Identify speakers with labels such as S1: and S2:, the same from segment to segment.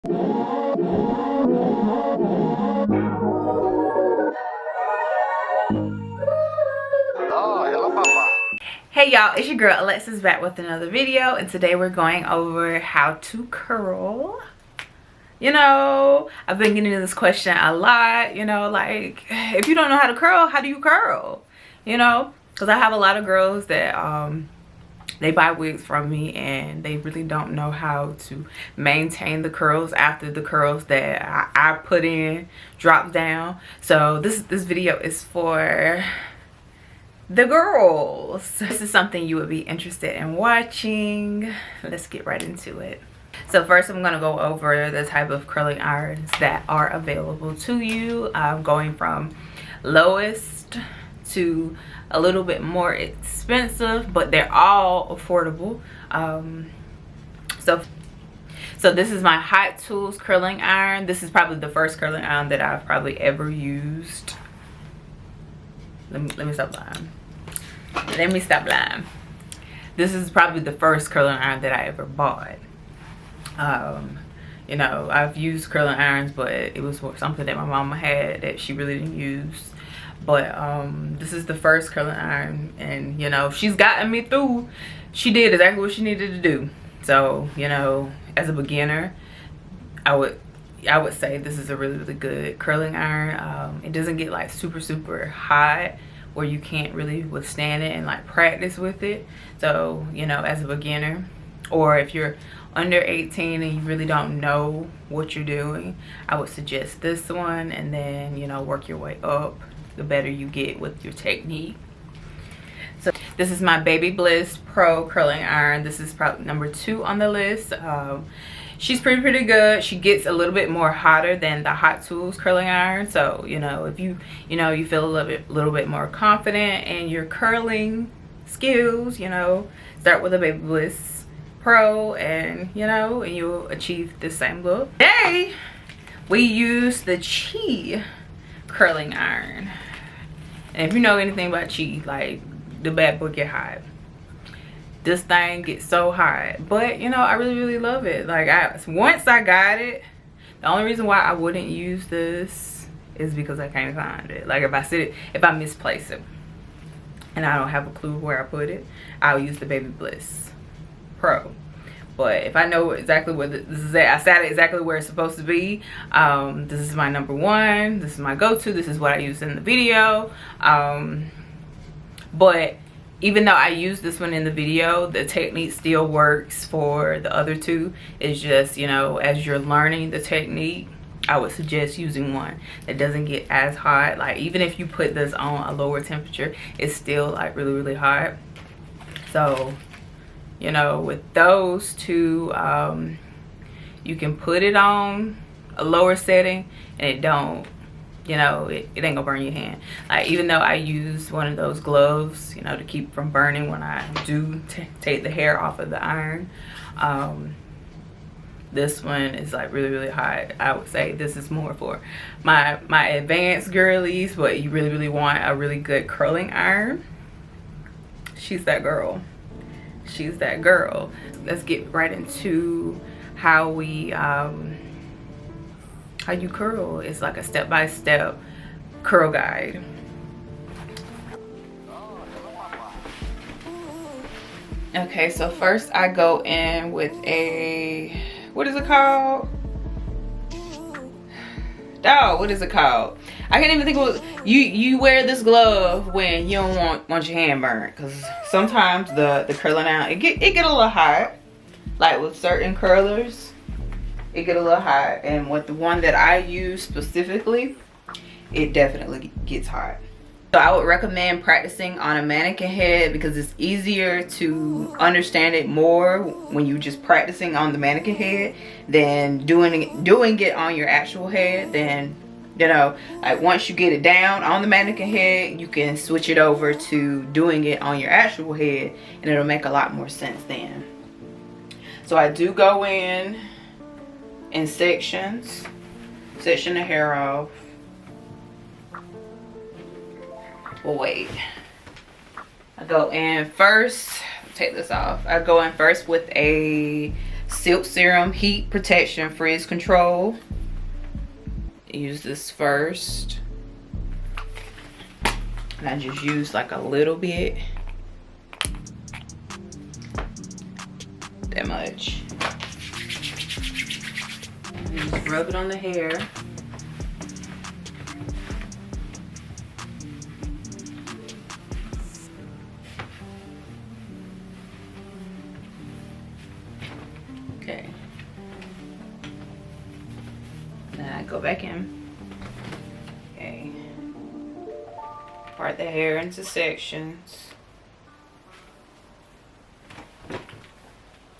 S1: Hey y'all, it's your girl Alexis back with another video, and today we're going over how to curl. You know, I've been getting this question a lot, you know, like, if you don't know how to curl, how do you curl? You know, because I have a lot of girls that they buy wigs from me and they really don't know how to maintain the curls after the curls that I put in drop down. So this video is for the girls. This is something you would be interested in watching. Let's get right into it. So first I'm going to go over the type of curling irons that are available to you, going from lowest to a little bit more expensive, but they're all affordable. So this is my Hot Tools curling iron. This is probably the first curling iron that I've probably ever used. Let me stop lying. Let me stop lying. This is probably the first curling iron that I ever bought. You know, I've used curling irons, but it was something that my mama had that she really didn't use. But this is the first curling iron, and you know, she's gotten me through. She did exactly what she needed to do. So, you know, as a beginner, I would say this is a really good curling iron. It doesn't get like super hot where you can't really withstand it and like practice with it. So, you know, as a beginner, or if you're under 18 and you really don't know what you're doing, I would suggest this one, and then, you know, work your way up the better you get with your technique. So this is my Baby Bliss Pro curling iron. This is probably number 2 on the list. She's pretty good. She gets a little bit more hotter than the Hot Tools curling iron. So, you know, if you feel a little bit more confident in your curling skills, you know, start with a Baby Bliss Pro, and you know, and you'll achieve the same look. Today we use the Chi curling iron. And if you know anything about Chi, like, the bad boy get hot. This thing gets so hot, but you know, I really love it. Like, once I got it, the only reason why I wouldn't use this is because I can't find it. Like, if I misplace it and I don't have a clue where I put it, I'll use the Baby Bliss Pro. But if I know exactly where this is at, I sat it exactly where it's supposed to be. This is my number 1. This is my go-to. This is what I used in the video. But even though I use this one in the video, the technique still works for the other 2. It's just, you know, as you're learning the technique, I would suggest using one that doesn't get as hot. Like, even if you put this on a lower temperature, it's still like really hot. So, you know, with those 2, you can put it on a lower setting and it don't, you know, it ain't gonna burn your hand. Like, even though I use one of those gloves, you know, to keep from burning when I do take the hair off of the iron, this one is like really hot. I would say this is more for my advanced girlies, but you really want a really good curling iron. She's that girl. She's that girl. Let's get right into how we how you curl. It's like a step-by-step curl guide. Okay, so first I go in with a, what is it called? Dog, what is it called? I can't even think of what you wear this glove when you don't want your hand burnt, because sometimes the curling out, it get a little hot. Like with certain curlers, it get a little hot, and with the one that I use specifically, it definitely gets hot. So I would recommend practicing on a mannequin head because it's easier to understand it more when you're just practicing on the mannequin head than doing it on your actual head. Then, you know, like, once you get it down on the mannequin head, you can switch it over to doing it on your actual head, and it'll make a lot more sense then. So I do go in sections, section the hair off. Well, wait. I go in first, take this off. I go in first with a Silk Serum Heat Protection Frizz Control. Use this first. And I just use like a little bit. That much. And just rub it on the hair. Okay. Then I go back in. Okay. Part the hair into sections.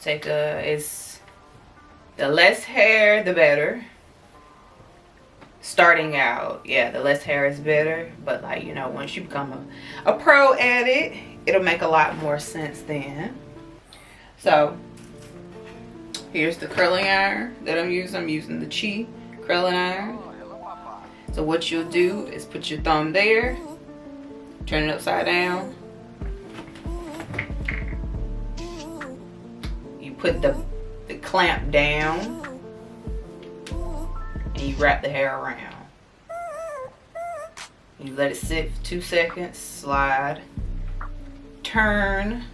S1: Take it's the less hair the better. Starting out, yeah, the less hair is better, but like, you know, once you become a pro at it, it'll make a lot more sense then. So here's the curling iron that I'm using. I'm using the Chi curling iron. So what you'll do is put your thumb there, turn it upside down. You put the clamp down and you wrap the hair around. You let it sit for 2 seconds, slide, turn,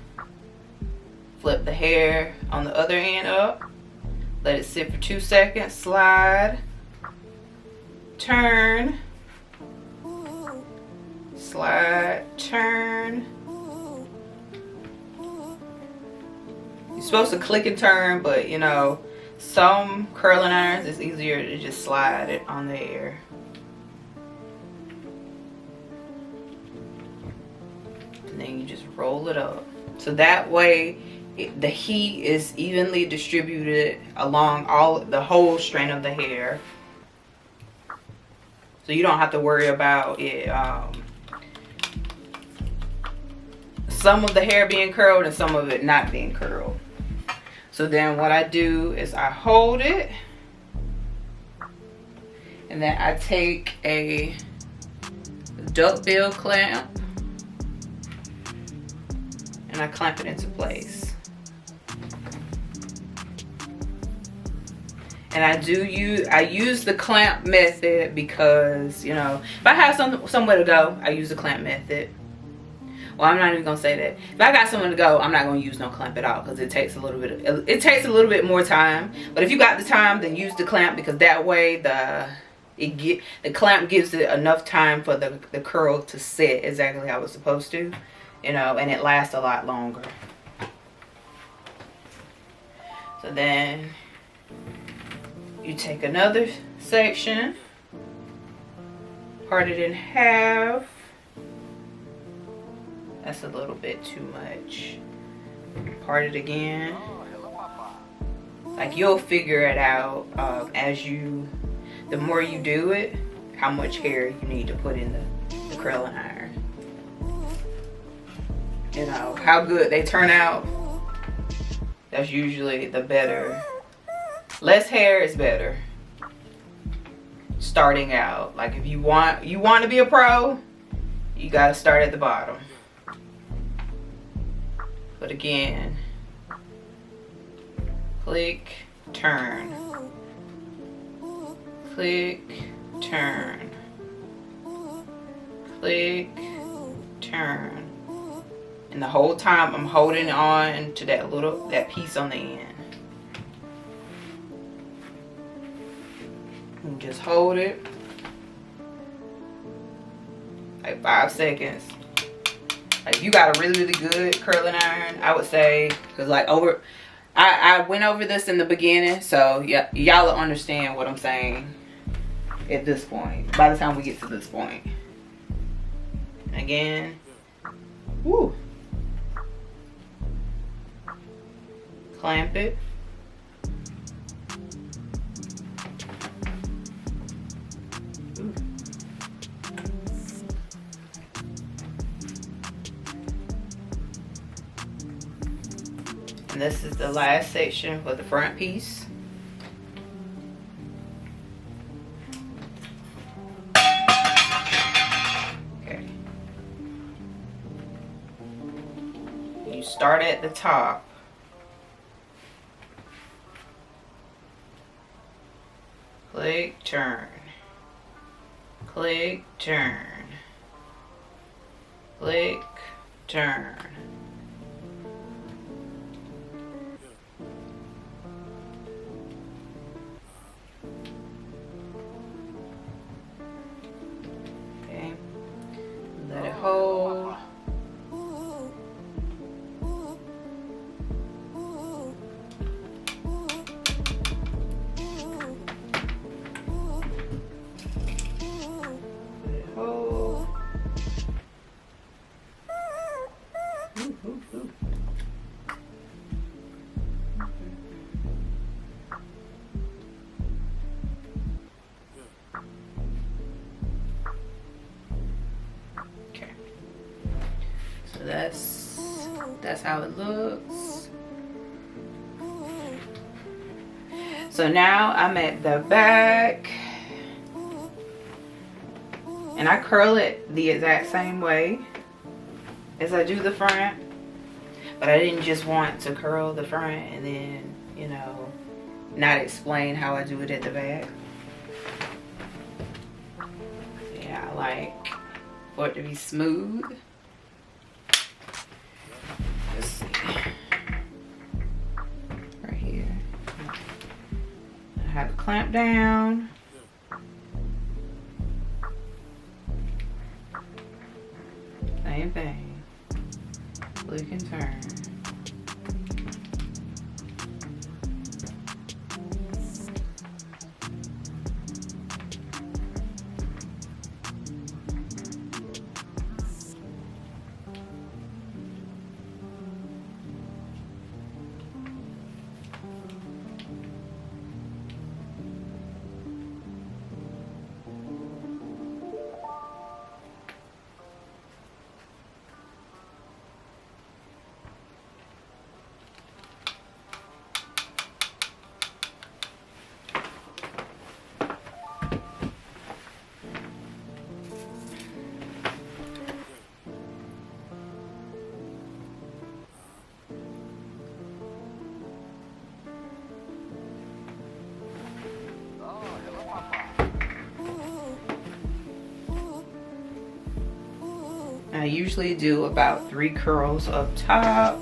S1: flip the hair on the other end up, let it sit for 2 seconds, slide, turn, slide, turn. You're supposed to click and turn, but you know, some curling irons it's easier to just slide it on the air. And then you just roll it up. So that way the heat is evenly distributed along the whole strand of the hair. So you don't have to worry about it some of the hair being curled and some of it not being curled. So then what I do is I hold it and then I take a duckbill clamp and I clamp it into place. And I use the clamp method because, you know, if I have somewhere to go, I use the clamp method. Well, I'm not even gonna say that. If I got somewhere to go, I'm not gonna use no clamp at all because it takes a little bit more time. But if you got the time, then use the clamp because that way the clamp gives it enough time for the curl to set exactly how it's supposed to, you know, and it lasts a lot longer. So then you take another section, part it in half. That's a little bit too much. Part it again. Like you'll figure it out the more you do it, how much hair you need to put in the curling iron. You know, how good they turn out, that's usually the better. Less hair is better. Starting out, like if you want to be a pro, you gotta start at the bottom. But again, click, turn, click, turn, click, turn. And the whole time I'm holding on to that piece on the end. And just hold it like 5 seconds. Like if you got a really good curling iron, I would say, because like I went over this in the beginning, so yeah, y'all will understand what I'm saying at this point, by the time we get to this point. Again, woo, clamp it. And this is the last section for the front piece. Okay. You start at the top. click, turn, click, turn, click, turn. Okay, let it hold. Okay, so that's how it looks. So now I'm at the back, and I curl it the exact same way as I do the front, but I didn't just want to curl the front and then, you know, not explain how I do it at the back. Yeah, I like for it to be smooth. Let's see. Right here. I have it clamped down. Same thing. Click and turn. I usually do about 3 curls up top.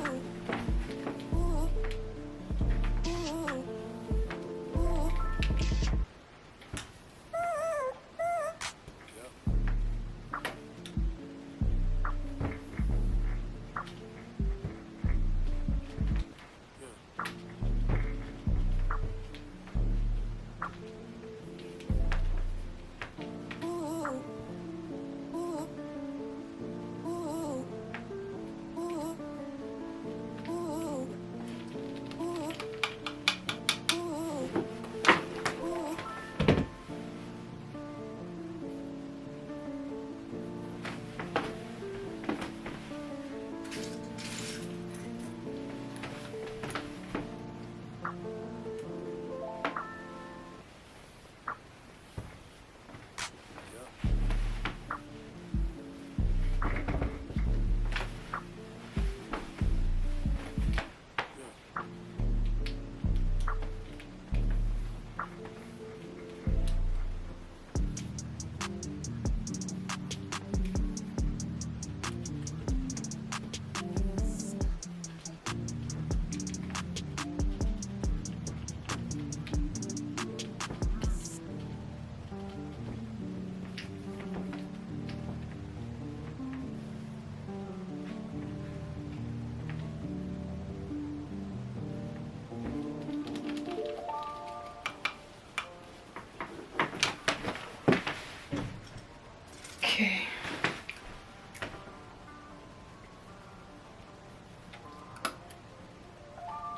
S1: Okay.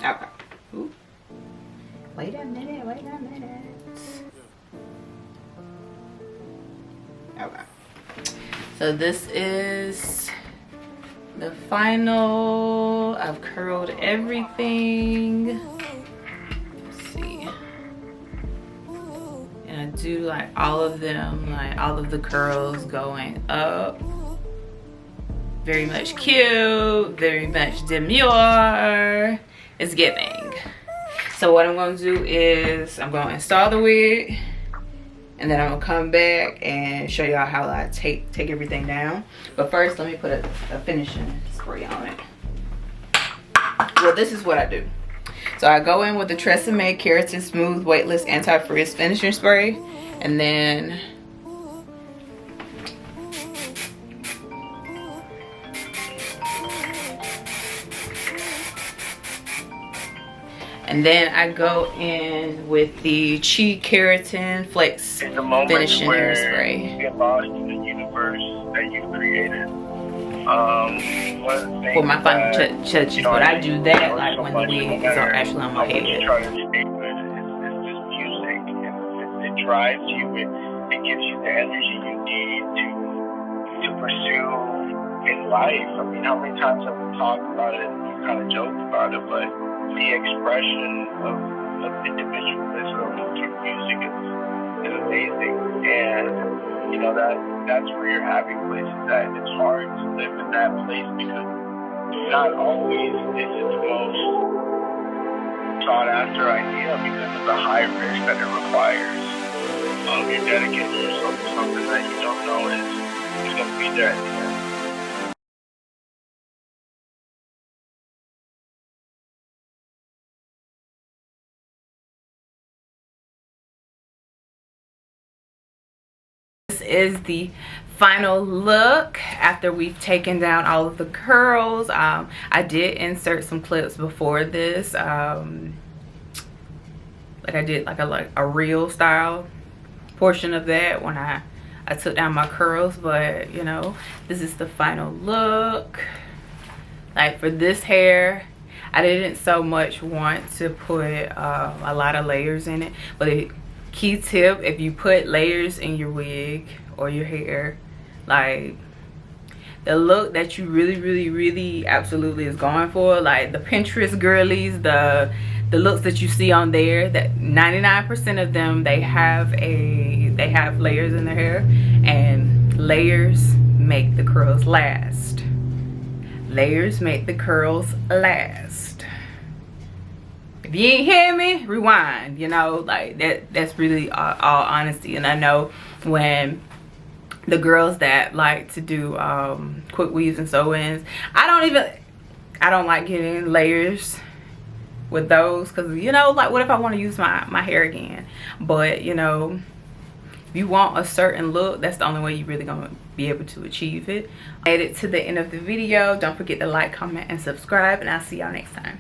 S1: Okay. Ooh. Wait a minute, wait a minute. Okay. So this is the final. I've curled everything. Let's see. And I do like all of them, like all of the curls going up. Very much cute, very much demure. It's giving. So what I'm going to do is I'm going to install the wig. and then I'm gonna come back and show y'all how I take everything down. But first, let me put a finishing spray on it. Well, this is what I do. So I go in with the TRESemmé Keratin Smooth Weightless Anti-Frizz Finishing Spray, and then I go in with the Chi Keratin Flex Finishing Hair Spray.
S2: You get lost in the universe that you created.
S1: For my final touches, but I do that like when the wig is actually on my head.
S2: What you try to stick with is this music, and it drives you, it gives you the energy you need to pursue in life. I mean, how many times have we talked about it and we kind of joked about it, but the expression of individualism through music is amazing. And you know, that's where your happy place is at. It's hard to live in that place because not always is it the most sought after idea because of the high risk that it requires. You're dedicating yourself to something that you don't know is going to be there at the end.
S1: This is the final look after we've taken down all of the curls. I did insert some clips before this, like I did like a reel style portion of that when I took down my curls. But you know, this is the final look. Like for this hair, I didn't so much want to put a lot of layers in it, but key tip, if you put layers in your wig or your hair, like the look that you really absolutely is going for, like the Pinterest girlies, the looks that you see on there, that 99% of them, they have layers in their hair, and layers make the curls last. Layers make the curls last. If you ain't hear me, rewind. You know, like that's really all honesty. And I know when the girls that like to do quick weaves and sew-ins, I don't like getting layers with those, because you know, like what if I want to use my hair again? But you know, if you want a certain look, that's the only way you're really gonna be able to achieve it. Made it to the end of the video. Don't forget to like, comment, and subscribe, and I'll see y'all next time.